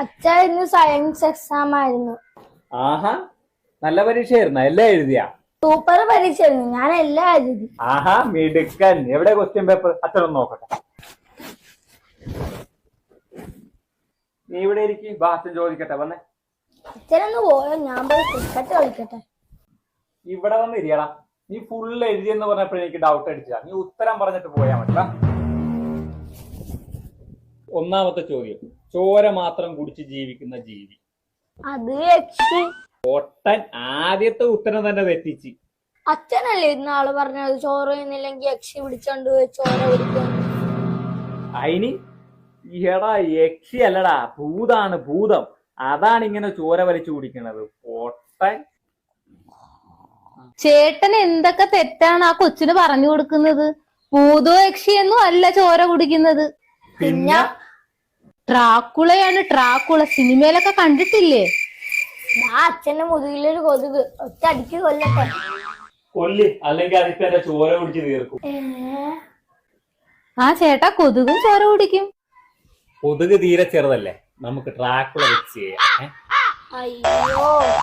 അച്ഛാ ഇന്ന് science exam ആയിരുന്നു. ആഹാ, നല്ല പരീക്ഷയായിരുന്ന? എല്ലാം എഴുതിയാ? സൂപ്പർ പരീക്ഷയായിരുന്നു, ഞാൻ എല്ലാം എഴുതി. ആഹാ, മിടുക്കൻ. എവിടെ ക്വസ്റ്റ്യൻ പേപ്പർ? അച്ഛനൊന്ന് നോക്കട്ടെ. നീ ഇവിടെ ഇരിക്കും, അച്ഛൻ ചോദിക്കട്ടെ. വന്നേ, അച്ഛനൊന്ന് പോയോ, ഞാൻ പോയി ക്രിക്കറ്റ് കളിക്കട്ടെ. ഇവിടെ വന്ന് ഇരിയടാ. നീ ഫുള്ള് എഴുതിയെന്ന് പറഞ്ഞപ്പോഴേ എനിക്ക് ഡൗട്ട് അടിച്ചതാ. നീ ഉത്തരം പറഞ്ഞിട്ട് പോയാ മതി. ഒന്നാമത്തെ ചോദ്യം, ചോര മാത്രം കുടിച്ച് ജീവിക്കുന്ന ജീവി? അത് യക്ഷി. ഒട്ടൻ. ആദ്യത്തെ ഉത്തരം തന്നെ തെറ്റിച്ച്. അച്ഛനല്ലേ ഇന്നാള് പറഞ്ഞത് ചോറ് തിന്നില്ലെങ്കിൽ യക്ഷി പിടിച്ചോണ്ട് പോയി ചോര കുടിക്കും. അയിന് എടാ, യക്ഷി അല്ലടാ, ഭൂതാണ്, ഭൂതം. അതാണ് ഇങ്ങനെ ചോര വലിച്ചു കുടിക്കണത്. ഒട്ടൻ. ചേട്ടൻ എന്തൊക്കെ തെറ്റാണ് ആ കൊച്ചിന് പറഞ്ഞു കൊടുക്കുന്നത്? ഭൂതോ യക്ഷിയൊന്നും അല്ല ചോര കുടിക്കുന്നത്. പിന്നെ ട്രാക്കുളയാണ്, ട്രാക്കുള. സിനിമയിലൊക്കെ കണ്ടിട്ടില്ലേ? ഞാൻ അച്ഛന്റെ മുതുകിലൊരു കൊതുക് ഒറ്റ അടിക്ക് കൊല്ലട്ടെ. കൊല്ല്, അല്ലെങ്കിൽ അതിപ്പോ എന്റെ ചോര കുടിച്ച് തീർക്കും. ആ ചേട്ടാ, കൊതുകും ചോര കുടിക്കും. കൊതുക് തീരെ ചെറുതല്ലേ, നമുക്ക് ട്രാക്കുള വെച്ച് ചെയ്യാം. അയ്യോ.